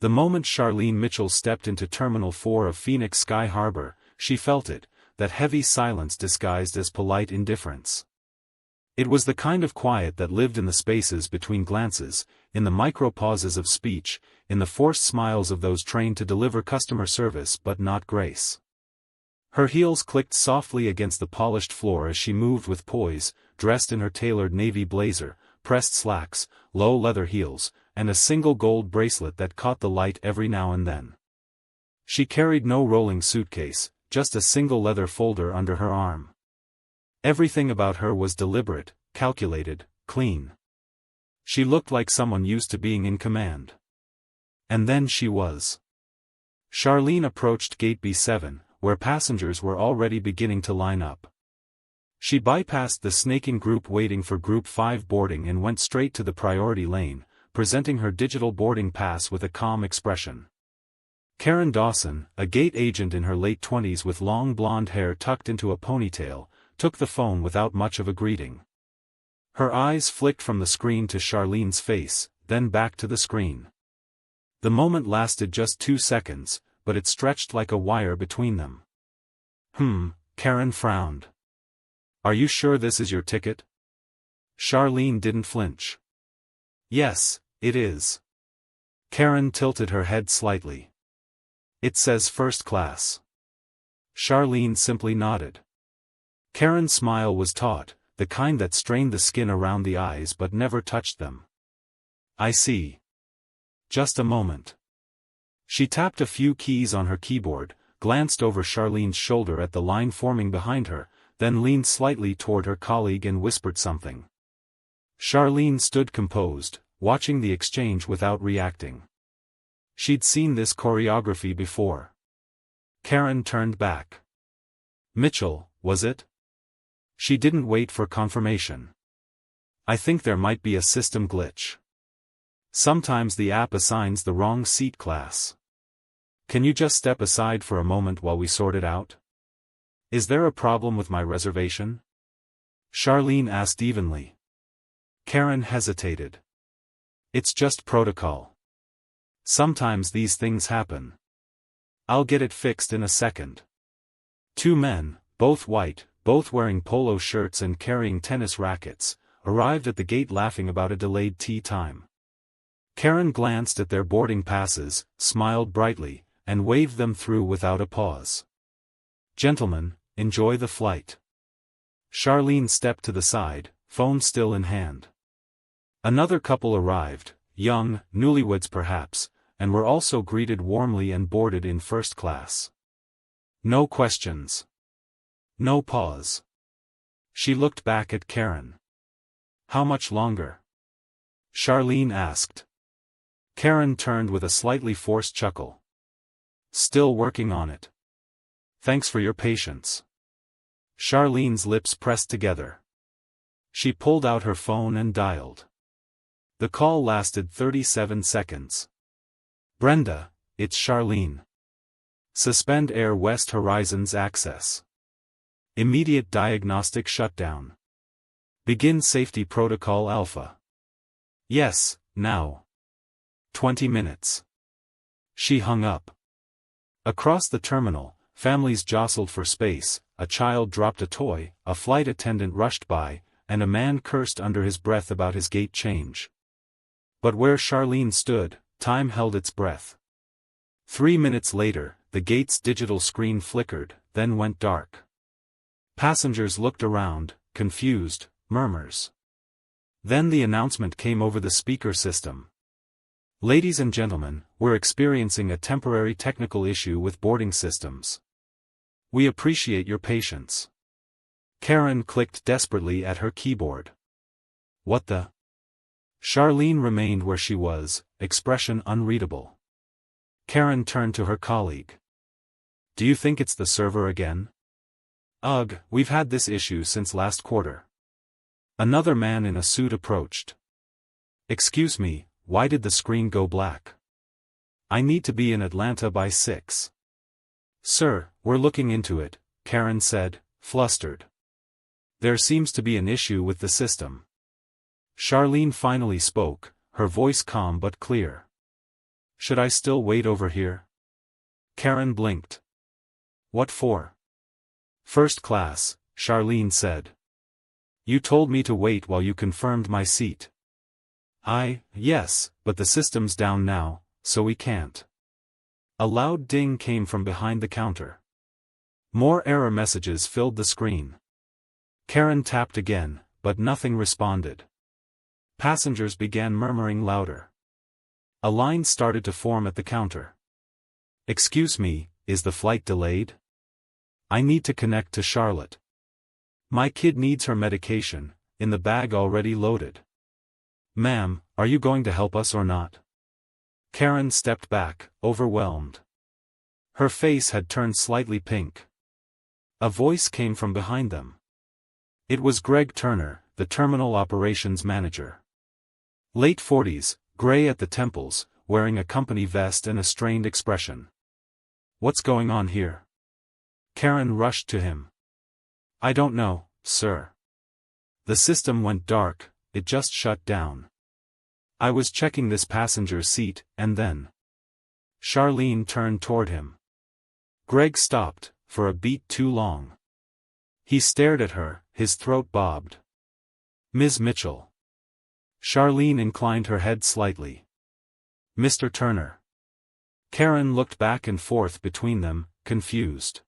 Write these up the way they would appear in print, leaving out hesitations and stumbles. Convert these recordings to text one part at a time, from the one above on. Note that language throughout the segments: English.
The moment Charlene Mitchell stepped into Terminal 4 of Phoenix Sky Harbor, she felt it, that heavy silence disguised as polite indifference. It was the kind of quiet that lived in the spaces between glances, in the micro-pauses of speech, in the forced smiles of those trained to deliver customer service but not grace. Her heels clicked softly against the polished floor as she moved with poise, dressed in her tailored navy blazer, pressed slacks, low leather heels, and a single gold bracelet that caught the light every now and then. She carried no rolling suitcase, just a single leather folder under her arm. Everything about her was deliberate, calculated, clean. She looked like someone used to being in command. And then she was. Charlene approached Gate B7, where passengers were already beginning to line up. She bypassed the snaking group waiting for Group 5 boarding and went straight to the priority lane, presenting her digital boarding pass with a calm expression. Karen Dawson, a gate agent in her late 20s with long blonde hair tucked into a ponytail, took the phone without much of a greeting. Her eyes flicked from the screen to Charlene's face, then back to the screen. The moment lasted just 2 seconds, but it stretched like a wire between them. Karen frowned. "Are you sure this is your ticket?" Charlene didn't flinch. "Yes, it is." Karen tilted her head slightly. "It says first class." Charlene simply nodded. Karen's smile was taut, the kind that strained the skin around the eyes but never touched them. "I see. Just a moment." She tapped a few keys on her keyboard, glanced over Charlene's shoulder at the line forming behind her, then leaned slightly toward her colleague and whispered something. Charlene stood composed, watching the exchange without reacting. She'd seen this choreography before. Karen turned back. "Mitchell, was it?" She didn't wait for confirmation. "I think there might be a system glitch. Sometimes the app assigns the wrong seat class. Can you just step aside for a moment while we sort it out? Is there a problem with my reservation?" Charlene asked evenly. Karen hesitated. "It's just protocol. Sometimes these things happen. I'll get it fixed in a second." Two men, both white, both wearing polo shirts and carrying tennis rackets, arrived at the gate laughing about a delayed tea time. Karen glanced at their boarding passes, smiled brightly, and waved them through without a pause. "Gentlemen, enjoy the flight." Charlene stepped to the side, phone still in hand. Another couple arrived, young, newlyweds perhaps, and were also greeted warmly and boarded in first class. No questions. No pause. She looked back at Karen. "How much longer?" Charlene asked. Karen turned with a slightly forced chuckle. "Still working on it. Thanks for your patience." Charlene's lips pressed together. She pulled out her phone and dialed. The call lasted 37 seconds. "Brenda, it's Charlene. Suspend Air West Horizon's access. Immediate diagnostic shutdown. Begin Safety Protocol Alpha." "Yes, now. 20 minutes." She hung up. Across the terminal, families jostled for space, a child dropped a toy, a flight attendant rushed by, and a man cursed under his breath about his gate change. But where Charlene stood, time held its breath. 3 minutes later, the gate's digital screen flickered, then went dark. Passengers looked around, confused, murmurs. Then the announcement came over the speaker system. "Ladies and gentlemen, we're experiencing a temporary technical issue with boarding systems. We appreciate your patience." Karen clicked desperately at her keyboard. "What the?" Charlene remained where she was, expression unreadable. Karen turned to her colleague. "Do you think it's the server again?" "Ugh, we've had this issue since last quarter." Another man in a suit approached. "Excuse me, why did the screen go black? I need to be in Atlanta by 6. "Sir, we're looking into it," Karen said, flustered. "There seems to be an issue with the system." Charlene finally spoke, her voice calm but clear. Should I still wait over here? Karen blinked. What for? First class, Charlene said. You told me to wait while you confirmed my seat. Yes, but the system's down now, so we can't. A loud ding came from behind the counter. More error messages filled the screen. Karen tapped again, but nothing responded. Passengers began murmuring louder. A line started to form at the counter. Excuse me, is the flight delayed? I need to connect to Charlotte. My kid needs her medication, in the bag already loaded. Ma'am, are you going to help us or not? Karen stepped back, overwhelmed. Her face had turned slightly pink. A voice came from behind them. It was Greg Turner, the terminal operations manager. Late 40s, gray at the temples, wearing a company vest and a strained expression. What's going on here? Karen rushed to him. I don't know, sir. The system went dark, it just shut down. I was checking this passenger's seat, and then. Charlene turned toward him. Greg stopped, for a beat too long. He stared at her, his throat bobbed. Ms. Mitchell. Charlene inclined her head slightly. Mr. Turner. Karen looked back and forth between them, confused.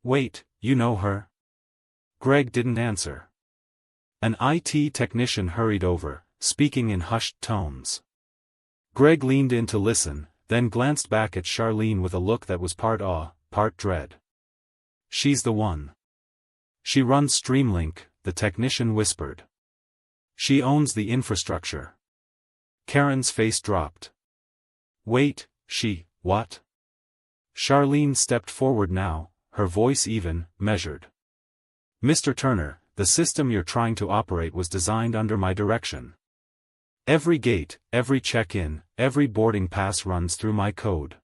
Wait, you know her? Greg didn't answer. An IT technician hurried over, speaking in hushed tones. Greg leaned in to listen, then glanced back at Charlene with a look that was part awe, part dread. She's the one. She runs Streamlink, the technician whispered. She owns the infrastructure. Karen's face dropped. Wait, what? Charlene stepped forward now, her voice even, measured. Mr. Turner, the system you're trying to operate was designed under my direction. Every gate, every check-in, every boarding pass runs through my code.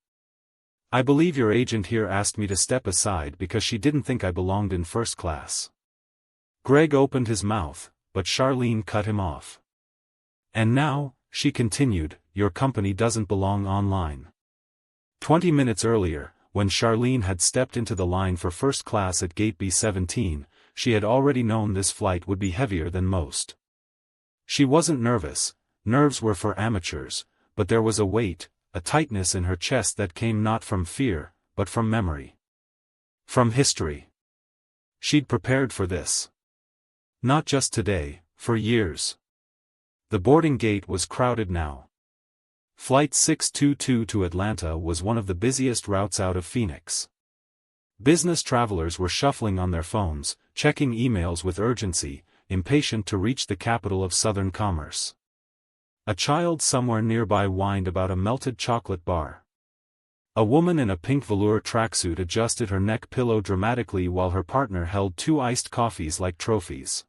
I believe your agent here asked me to step aside because she didn't think I belonged in first class. Greg opened his mouth, but Charlene cut him off. And now, she continued, your company doesn't belong online. 20 minutes earlier, when Charlene had stepped into the line for first class at gate B17, she had already known this flight would be heavier than most. She wasn't nervous, nerves were for amateurs, but there was a weight, a tightness in her chest that came not from fear, but from memory. From history. She'd prepared for this. Not just today, for years. The boarding gate was crowded now. Flight 622 to Atlanta was one of the busiest routes out of Phoenix. Business travelers were shuffling on their phones, checking emails with urgency, impatient to reach the capital of Southern commerce. A child somewhere nearby whined about a melted chocolate bar. A woman in a pink velour tracksuit adjusted her neck pillow dramatically while her partner held 2 iced coffees like trophies.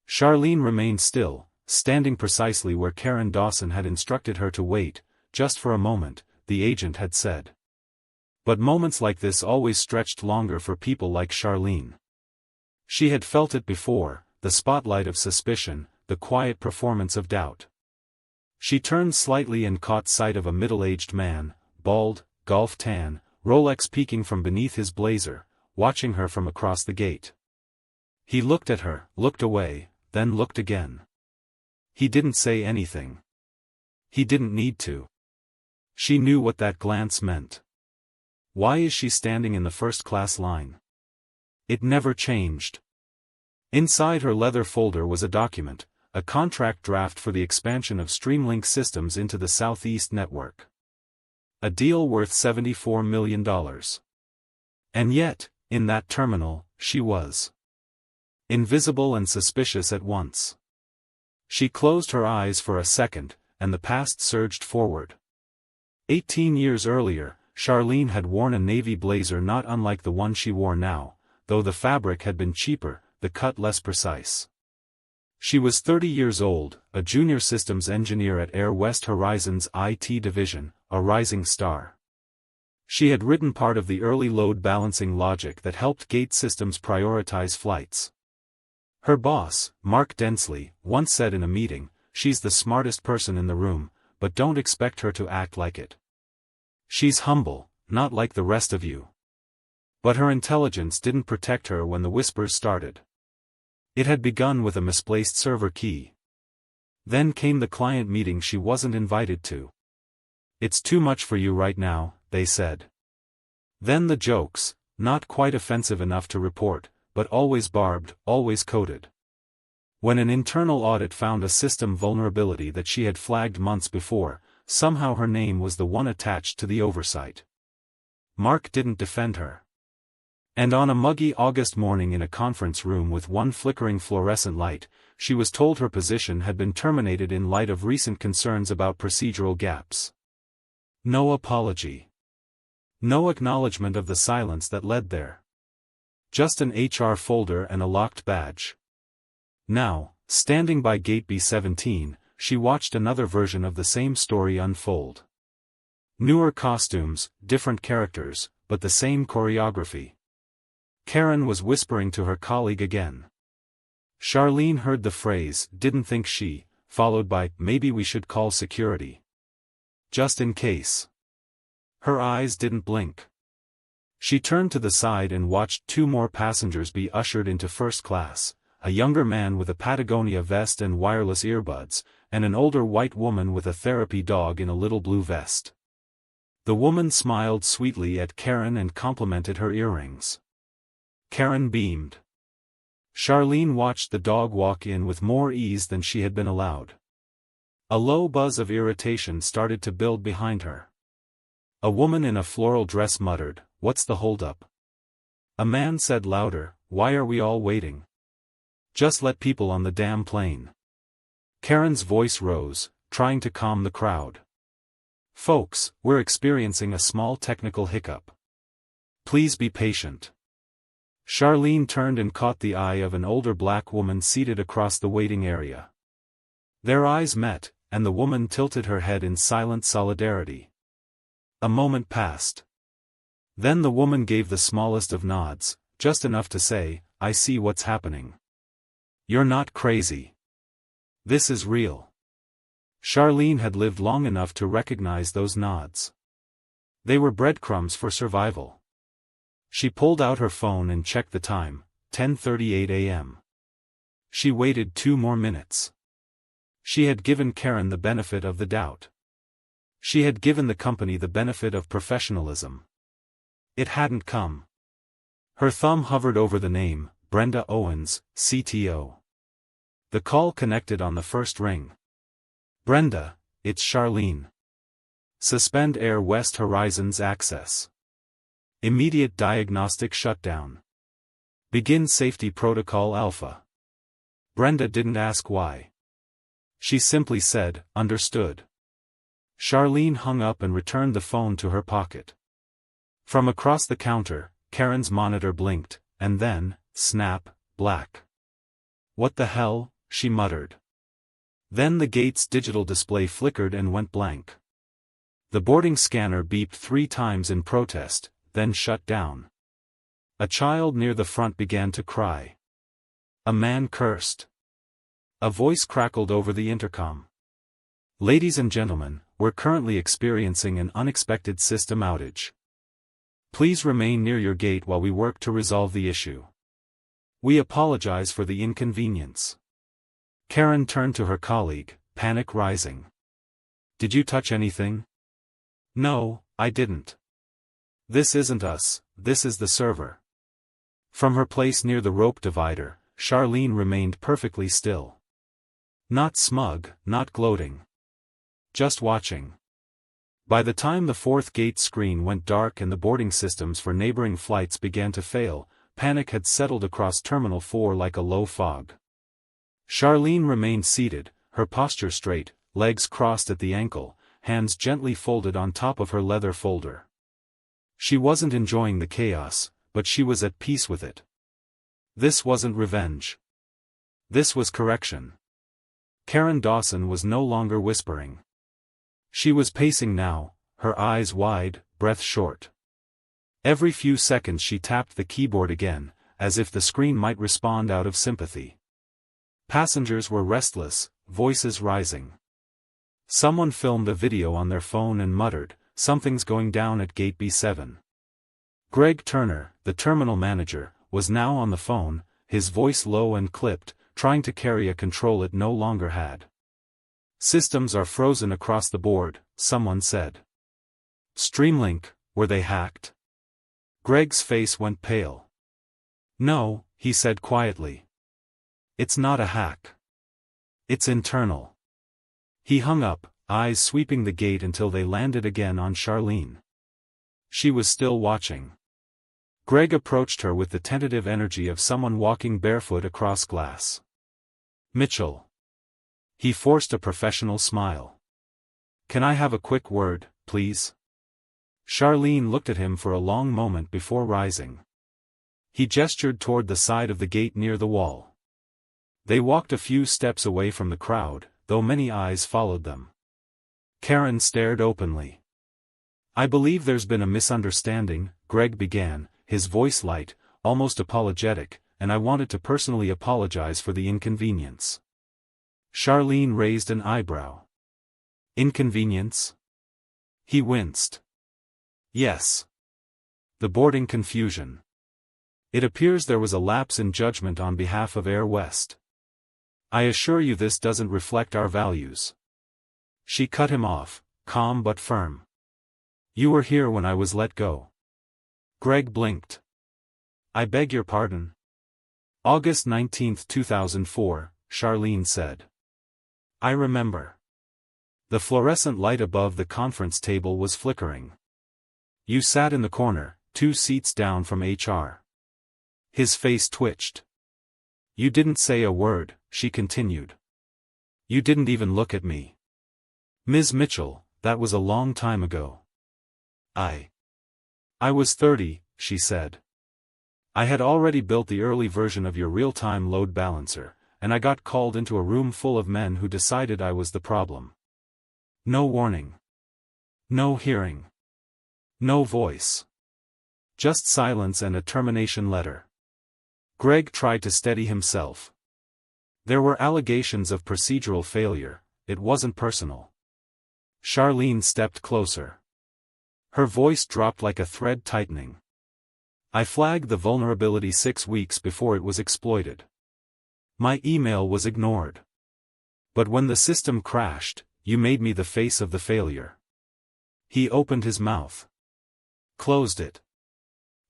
Charlene remained still, standing precisely where Karen Dawson had instructed her to wait, just for a moment, the agent had said. But moments like this always stretched longer for people like Charlene. She had felt it before, the spotlight of suspicion, the quiet performance of doubt. She turned slightly and caught sight of a middle-aged man, bald, golf tan, Rolex peeking from beneath his blazer, watching her from across the gate. He looked at her, looked away, then looked again. He didn't say anything. He didn't need to. She knew what that glance meant. Why is she standing in the first-class line? It never changed. Inside her leather folder was a document, a contract draft for the expansion of Streamlink systems into the Southeast network. A deal worth $74 million. And yet, in that terminal, she was invisible and suspicious at once. She closed her eyes for a second, and the past surged forward. 18 years earlier, Charlene had worn a navy blazer not unlike the one she wore now, though the fabric had been cheaper, the cut less precise. She was 30 years old, a junior systems engineer at Air West Horizon's IT division, a rising star. She had written part of the early load balancing logic that helped gate systems prioritize flights. Her boss, Mark Densley, once said in a meeting, "She's the smartest person in the room, but don't expect her to act like it. She's humble, not like the rest of you. But her intelligence didn't protect her when the whispers started. It had begun with a misplaced server key. Then came the client meeting she wasn't invited to. It's too much for you right now, they said. Then the jokes, not quite offensive enough to report, but always barbed, always coded. When an internal audit found a system vulnerability that she had flagged months before, somehow her name was the one attached to the oversight. Mark didn't defend her. And on a muggy August morning in a conference room with one flickering fluorescent light, she was told her position had been terminated in light of recent concerns about procedural gaps. No apology. No acknowledgement of the silence that led there. Just an HR folder and a locked badge. Now, standing by gate B17, she watched another version of the same story unfold. Newer costumes, different characters, but the same choreography. Karen was whispering to her colleague again. Charlene heard the phrase, "didn't think she," followed by, "maybe we should call security. Just in case." Her eyes didn't blink. She turned to the side and watched two more passengers be ushered into first class, a younger man with a Patagonia vest and wireless earbuds, and an older white woman with a therapy dog in a little blue vest. The woman smiled sweetly at Karen and complimented her earrings. Karen beamed. Charlene watched the dog walk in with more ease than she had been allowed. A low buzz of irritation started to build behind her. A woman in a floral dress muttered, "What's the holdup?" A man said louder, "Why are we all waiting? Just let people on the damn plane." Karen's voice rose, trying to calm the crowd. "Folks, we're experiencing a small technical hiccup. Please be patient." Charlene turned and caught the eye of an older black woman seated across the waiting area. Their eyes met, and the woman tilted her head in silent solidarity. A moment passed. Then the woman gave the smallest of nods, just enough to say, "I see what's happening. You're not crazy. This is real." Charlene had lived long enough to recognize those nods. They were breadcrumbs for survival. She pulled out her phone and checked the time, 10:38 a.m. She waited 2 more minutes. She had given Karen the benefit of the doubt. She had given the company the benefit of professionalism. It hadn't come. Her thumb hovered over the name, Brenda Owens, CTO. The call connected on the first ring. "Brenda, it's Charlene. Suspend Air West Horizons access. Immediate diagnostic shutdown. Begin Safety Protocol Alpha." Brenda didn't ask why. She simply said, "Understood." Charlene hung up and returned the phone to her pocket. From across the counter, Karen's monitor blinked, and then, snap, black. "What the hell?" she muttered. Then the gate's digital display flickered and went blank. The boarding scanner beeped 3 times in protest, then shut down. A child near the front began to cry. A man cursed. A voice crackled over the intercom. "Ladies and gentlemen, we're currently experiencing an unexpected system outage. Please remain near your gate while we work to resolve the issue. We apologize for the inconvenience." Karen turned to her colleague, panic rising. "Did you touch anything?" "No, I didn't. This isn't us, this is the server." From her place near the rope divider, Charlene remained perfectly still. Not smug, not gloating. Just watching. By the time the 4th gate screen went dark and the boarding systems for neighboring flights began to fail, panic had settled across Terminal 4 like a low fog. Charlene remained seated, her posture straight, legs crossed at the ankle, hands gently folded on top of her leather folder. She wasn't enjoying the chaos, but she was at peace with it. This wasn't revenge. This was correction. Karen Dawson was no longer whispering. She was pacing now, her eyes wide, breath short. Every few seconds she tapped the keyboard again, as if the screen might respond out of sympathy. Passengers were restless, voices rising. Someone filmed a video on their phone and muttered, "Something's going down at gate B7. Greg Turner, the terminal manager, was now on the phone, his voice low and clipped, trying to carry a control it no longer had. "Systems are frozen across the board," someone said. "Streamlink, were they hacked?" Greg's face went pale. "No," he said quietly. "It's not a hack. It's internal." He hung up, eyes sweeping the gate until they landed again on Charlene. She was still watching. Greg approached her with the tentative energy of someone walking barefoot across glass. "Mitchell." He forced a professional smile. "Can I have a quick word, please?" Charlene looked at him for a long moment before rising. He gestured toward the side of the gate near the wall. They walked a few steps away from the crowd, though many eyes followed them. Karen stared openly. "I believe there's been a misunderstanding," Greg began, his voice light, almost apologetic, "and I wanted to personally apologize for the inconvenience." Charlene raised an eyebrow. "Inconvenience?" He winced. "Yes. The boarding confusion. It appears there was a lapse in judgment on behalf of Air West. I assure you this doesn't reflect our values." She cut him off, calm but firm. "You were here when I was let go." Greg blinked. "I beg your pardon?" "August 19, 2004, Charlene said. "I remember." The fluorescent light above the conference table was flickering. "You sat in the corner, 2 seats down from HR." His face twitched. "You didn't say a word," she continued. "You didn't even look at me." "Ms. Mitchell, that was a long time ago." I was 30, she said. "I had already built the early version of your real-time load balancer, and I got called into a room full of men who decided I was the problem. No warning. No hearing. No voice. Just silence and a termination letter." Greg tried to steady himself. There were allegations of procedural failure, it wasn't personal. Charlene stepped closer. Her voice dropped like a thread tightening. "I flagged the vulnerability 6 weeks before it was exploited. My email was ignored. But when the system crashed, you made me the face of the failure." He opened his mouth. "Closed it.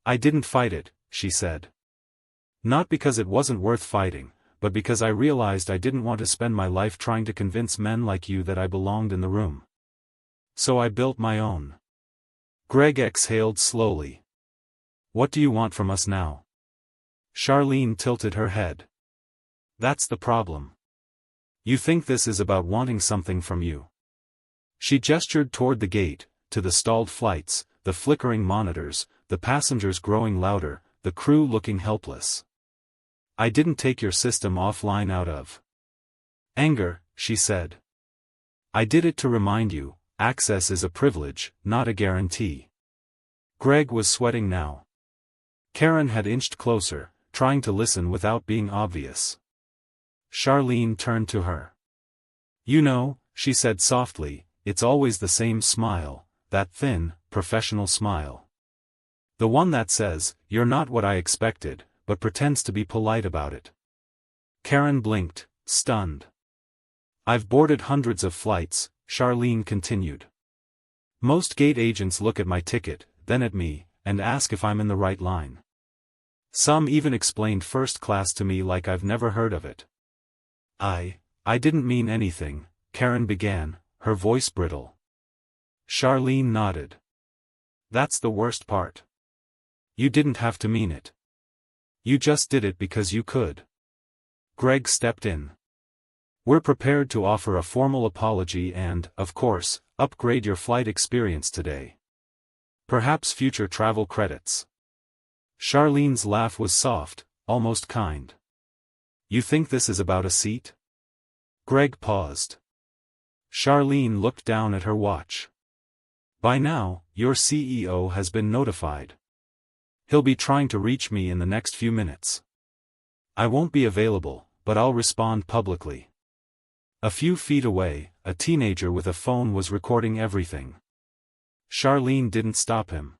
I didn't fight it," she said. "Not because it wasn't worth fighting, but because I realized I didn't want to spend my life trying to convince men like you that I belonged in the room. So I built my own." Greg exhaled slowly. "What do you want from us now?" Charlene tilted her head. "That's the problem. You think this is about wanting something from you." She gestured toward the gate, to the stalled flights, the flickering monitors, the passengers growing louder, the crew looking helpless. "I didn't take your system offline out of anger," she said. "I did it to remind you, access is a privilege, not a guarantee." Greg was sweating now. Karen had inched closer, trying to listen without being obvious. Charlene turned to her. "You know," she said softly, "it's always the same smile, that thin, professional smile. The one that says, 'You're not what I expected,' but pretends to be polite about it." Karen blinked, stunned. "I've boarded hundreds of flights," Charlene continued. "Most gate agents look at my ticket, then at me, and ask if I'm in the right line. Some even explained first class to me like I've never heard of it." I didn't mean anything," Karen began, her voice brittle. Charlene nodded. "That's the worst part. You didn't have to mean it. You just did it because you could." Greg stepped in. "We're prepared to offer a formal apology and, of course, upgrade your flight experience today. Perhaps future travel credits." Charlene's laugh was soft, almost kind. "You think this is about a seat?" Greg paused. Charlene looked down at her watch. "By now, your CEO has been notified. He'll be trying to reach me in the next few minutes. I won't be available, but I'll respond publicly." A few feet away, a teenager with a phone was recording everything. Charlene didn't stop him.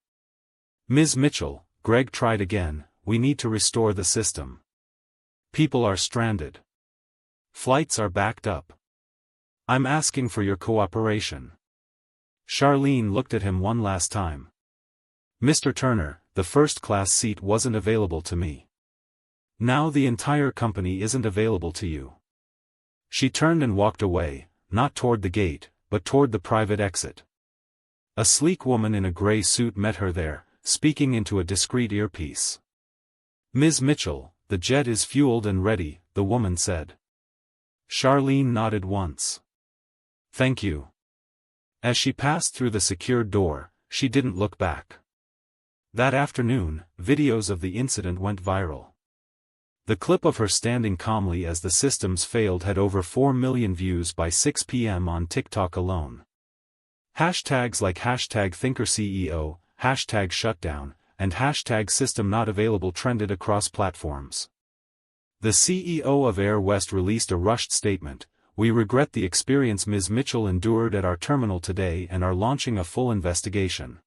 "Ms. Mitchell," Greg tried again, "we need to restore the system. People are stranded. Flights are backed up. I'm asking for your cooperation." Charlene looked at him one last time. "Mr. Turner, the first-class seat wasn't available to me. Now the entire company isn't available to you." She turned and walked away, not toward the gate, but toward the private exit. A sleek woman in a gray suit met her there, speaking into a discreet earpiece. "Ms. Mitchell, the jet is fueled and ready," the woman said. Charlene nodded once. "Thank you." As she passed through the secured door, she didn't look back. That afternoon, videos of the incident went viral. The clip of her standing calmly as the systems failed had over 4 million views by 6 p.m. on TikTok alone. Hashtags like #ThinkerCEO, #shutdown, and #system-not-available trended across platforms. The CEO of Air West released a rushed statement: "We regret the experience Ms. Mitchell endured at our terminal today and are launching a full investigation."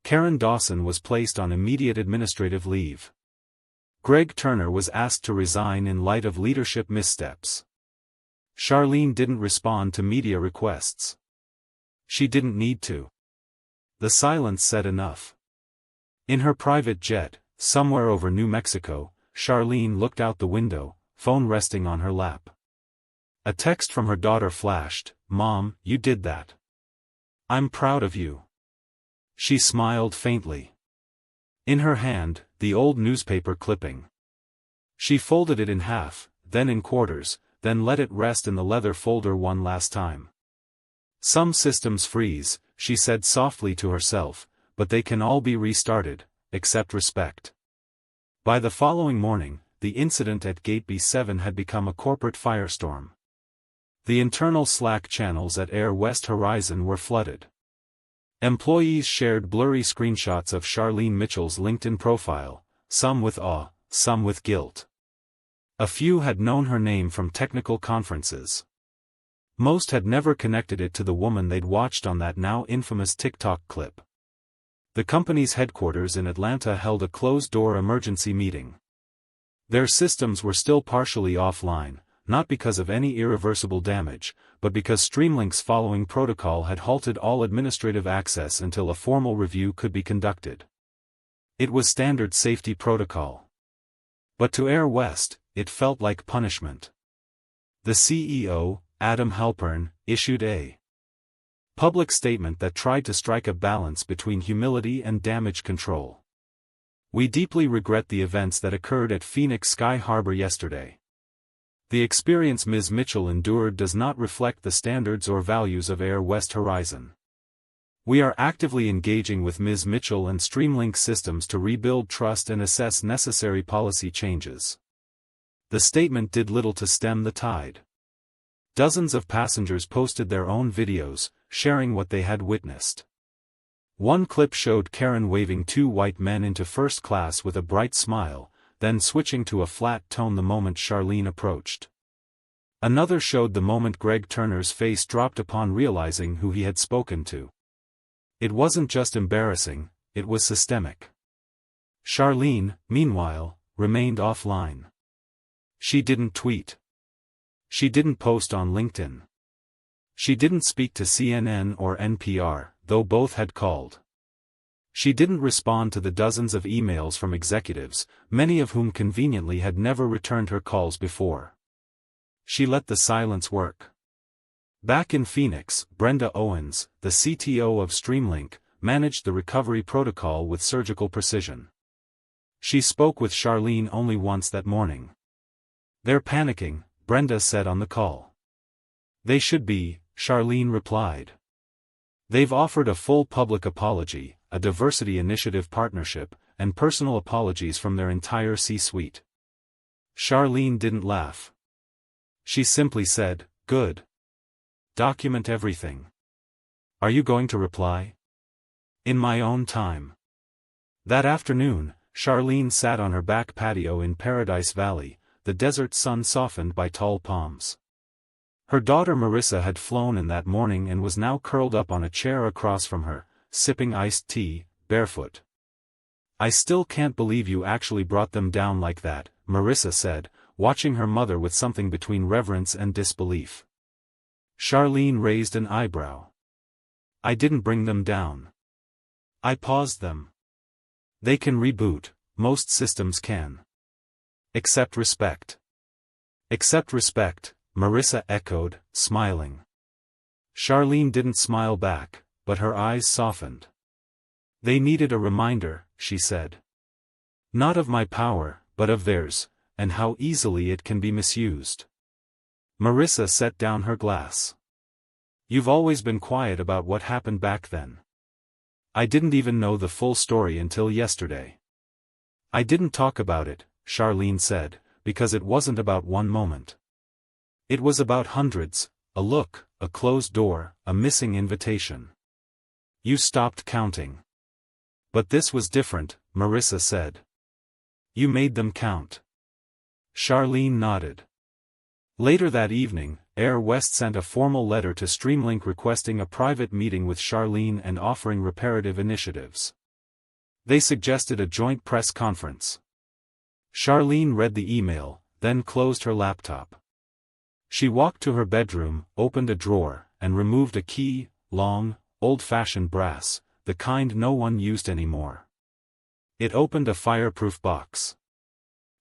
Karen Dawson was placed on immediate administrative leave. Greg Turner was asked to resign in light of leadership missteps. Charlene didn't respond to media requests. She didn't need to. The silence said enough. In her private jet, somewhere over New Mexico, Charlene looked out the window, phone resting on her lap. A text from her daughter flashed: "Mom, you did that. I'm proud of you." She smiled faintly. In her hand, the old newspaper clipping. She folded it in half, then in quarters, then let it rest in the leather folder one last time. "Some systems freeze," she said softly to herself, "but they can all be restarted, except respect." By the following morning, the incident at Gate B7 had become a corporate firestorm. The internal Slack channels at Air West Horizon were flooded. Employees shared blurry screenshots of Charlene Mitchell's LinkedIn profile, some with awe, some with guilt. A few had known her name from technical conferences. Most had never connected it to the woman they'd watched on that now infamous TikTok clip. The company's headquarters in Atlanta held a closed-door emergency meeting. Their systems were still partially offline, not because of any irreversible damage, but because Streamlink's following protocol had halted all administrative access until a formal review could be conducted. It was standard safety protocol. But to Air West, it felt like punishment. The CEO, Adam Halpern, issued a public statement that tried to strike a balance between humility and damage control. "We deeply regret the events that occurred at Phoenix Sky Harbor yesterday. The experience Ms. Mitchell endured does not reflect the standards or values of Air West Horizon. We are actively engaging with Ms. Mitchell and Streamlink Systems to rebuild trust and assess necessary policy changes." The statement did little to stem the tide. Dozens of passengers posted their own videos, sharing what they had witnessed. One clip showed Karen waving 2 white men into first class with a bright smile, then switching to a flat tone the moment Charlene approached. Another showed the moment Greg Turner's face dropped upon realizing who he had spoken to. It wasn't just embarrassing, it was systemic. Charlene, meanwhile, remained offline. She didn't tweet. She didn't post on LinkedIn. She didn't speak to CNN or NPR, though both had called. She didn't respond to the dozens of emails from executives, many of whom conveniently had never returned her calls before. She let the silence work. Back in Phoenix, Brenda Owens, the CTO of Streamlink, managed the recovery protocol with surgical precision. She spoke with Charlene only once that morning. "They're panicking," Brenda said on the call. "They should be," Charlene replied. "They've offered a full public apology, a diversity initiative partnership, and personal apologies from their entire C-suite." Charlene didn't laugh. She simply said, "Good. Document everything. Are you going to reply?" "In my own time." That afternoon, Charlene sat on her back patio in Paradise Valley, the desert sun softened by tall palms. Her daughter Marissa had flown in that morning and was now curled up on a chair across from her, sipping iced tea, barefoot. "I still can't believe you actually brought them down like that," Marissa said, watching her mother with something between reverence and disbelief. Charlene raised an eyebrow. "I didn't bring them down. I paused them. They can reboot, most systems can. Accept respect." "Accept respect," Marissa echoed, smiling. Charlene didn't smile back, but her eyes softened. "They needed a reminder," she said. "Not of my power, but of theirs, and how easily it can be misused." Marissa set down her glass. "You've always been quiet about what happened back then." "I didn't even know the full story until yesterday." "I didn't talk about it," Charlene said, "because it wasn't about one moment. It was about hundreds, a look, a closed door, a missing invitation. You stopped counting." "But this was different," Marissa said. "You made them count." Charlene nodded. Later that evening, Air West sent a formal letter to Streamlink requesting a private meeting with Charlene and offering reparative initiatives. They suggested a joint press conference. Charlene read the email, then closed her laptop. She walked to her bedroom, opened a drawer, and removed a key, long, old-fashioned brass, the kind no one used anymore. It opened a fireproof box.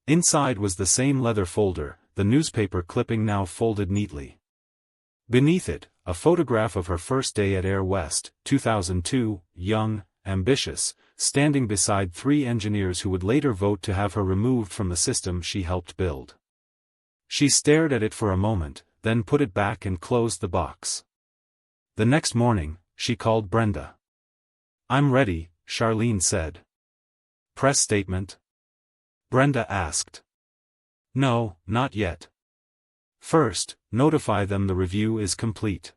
Inside was the same leather folder, the newspaper clipping now folded neatly. Beneath it, a photograph of her first day at Air West, 2002, young, ambitious, standing beside 3 engineers who would later vote to have her removed from the system she helped build. She stared at it for a moment, then put it back and closed the box. The next morning, she called Brenda. "I'm ready," Charlene said. "Press statement?" Brenda asked. "No, not yet. First, notify them the review is complete.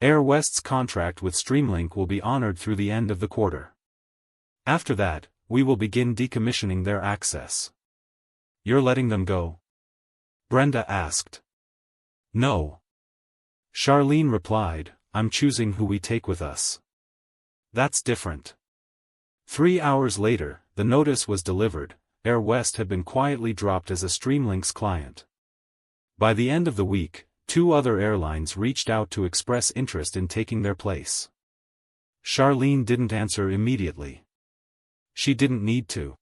Air West's contract with Streamlink will be honored through the end of the quarter. After that, we will begin decommissioning their access." "You're letting them go?" Brenda asked. "No." Charlene replied, "I'm choosing who we take with us." "That's different." 3 hours later, the notice was delivered. Air West had been quietly dropped as a Streamlink's client. By the end of the week, 2 other airlines reached out to express interest in taking their place. Charlene didn't answer immediately. She didn't need to.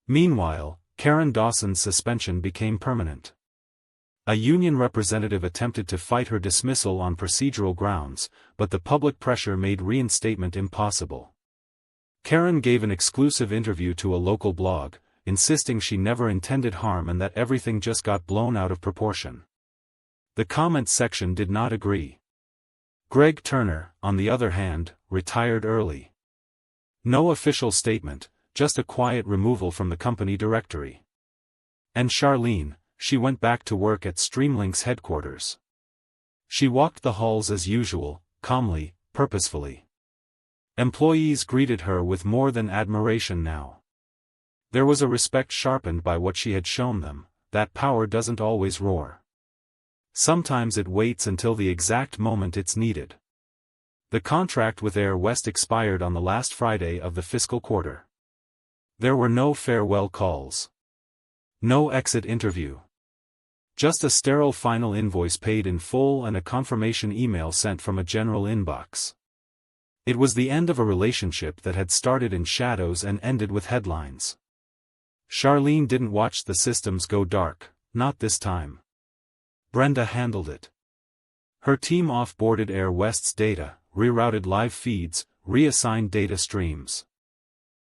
Meanwhile, Karen Dawson's suspension became permanent. A union representative attempted to fight her dismissal on procedural grounds, but the public pressure made reinstatement impossible. Karen gave an exclusive interview to a local blog, insisting she never intended harm and that everything just got blown out of proportion. The comments section did not agree. Greg Turner, on the other hand, retired early. No official statement, just a quiet removal from the company directory. And Charlene, she went back to work at Streamlink's headquarters. She walked the halls as usual, calmly, purposefully. Employees greeted her with more than admiration now. There was a respect sharpened by what she had shown them, that power doesn't always roar. Sometimes it waits until the exact moment it's needed. The contract with Air West expired on the last Friday of the fiscal quarter. There were no farewell calls. No exit interview. Just a sterile final invoice paid in full and a confirmation email sent from a general inbox. It was the end of a relationship that had started in shadows and ended with headlines. Charlene didn't watch the systems go dark, not this time. Brenda handled it. Her team off-boarded Air West's data, rerouted live feeds, reassigned data streams.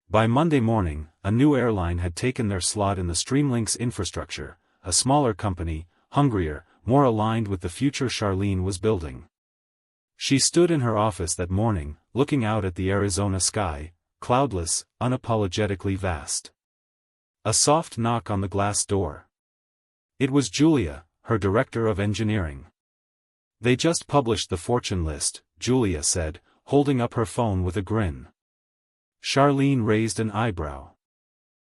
By Monday morning, a new airline had taken their slot in the Streamlink's infrastructure, a smaller company, hungrier, more aligned with the future Charlene was building. She stood in her office that morning, looking out at the Arizona sky, cloudless, unapologetically vast. A soft knock on the glass door. It was Julia, her director of engineering. "They just published the fortune list," Julia said, holding up her phone with a grin. Charlene raised an eyebrow.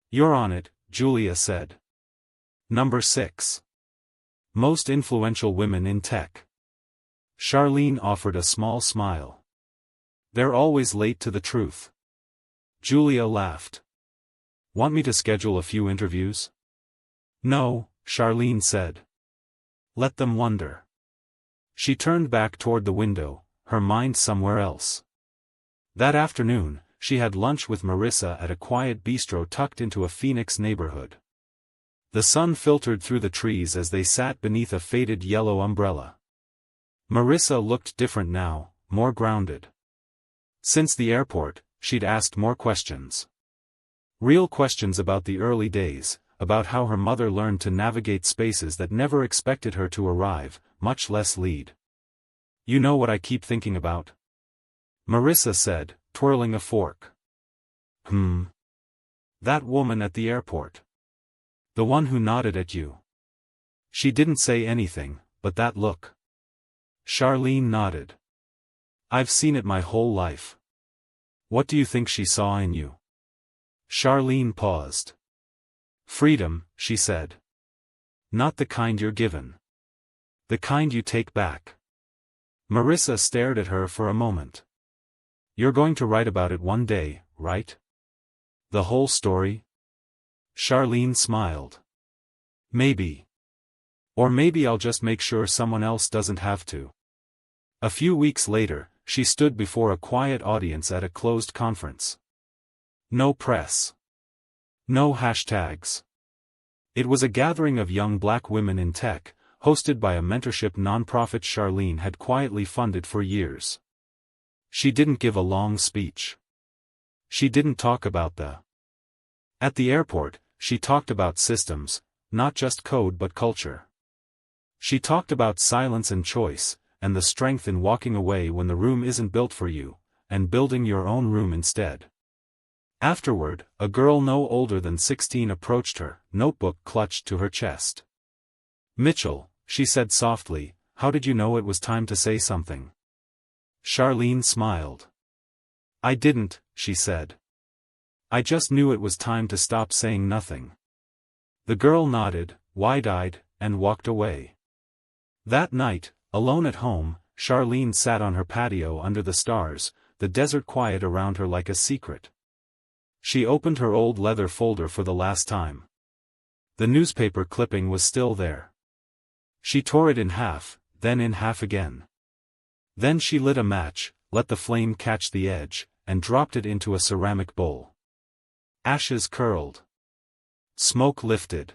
"You're on it," Julia said. "Number 6. Most influential women in tech. Charlene offered a small smile. They're always late to the truth. Julia laughed. Want me to schedule a few interviews? No, Charlene said. Let them wonder. She turned back toward the window, her mind somewhere else. That afternoon, she had lunch with Marissa at a quiet bistro tucked into a Phoenix neighborhood. The sun filtered through the trees as they sat beneath a faded yellow umbrella. Marissa looked different now, more grounded. Since the airport, she'd asked more questions. Real questions about the early days, about how her mother learned to navigate spaces that never expected her to arrive, much less lead. You know what I keep thinking about? Marissa said, twirling a fork. That woman at the airport. The one who nodded at you. She didn't say anything, but that look. Charlene nodded. I've seen it my whole life. What do you think she saw in you? Charlene paused. Freedom, she said. Not the kind you're given. The kind you take back. Marissa stared at her for a moment. You're going to write about it one day, right? The whole story? Charlene smiled. Maybe. Or maybe I'll just make sure someone else doesn't have to. A few weeks later, she stood before a quiet audience at a closed conference. No press. No hashtags. It was a gathering of young black women in tech, hosted by a mentorship nonprofit Charlene had quietly funded for years. She didn't give a long speech. She didn't talk about At the airport, she talked about systems, not just code but culture. She talked about silence and choice, and the strength in walking away when the room isn't built for you, and building your own room instead. Afterward, a girl no older than 16 approached her, notebook clutched to her chest. Mitchell, she said softly, how did you know it was time to say something? Charlene smiled. I didn't, she said. I just knew it was time to stop saying nothing. The girl nodded, wide-eyed, and walked away. That night, alone at home, Charlene sat on her patio under the stars, the desert quiet around her like a secret. She opened her old leather folder for the last time. The newspaper clipping was still there. She tore it in half, then in half again. Then she lit a match, let the flame catch the edge, and dropped it into a ceramic bowl. Ashes curled. Smoke lifted.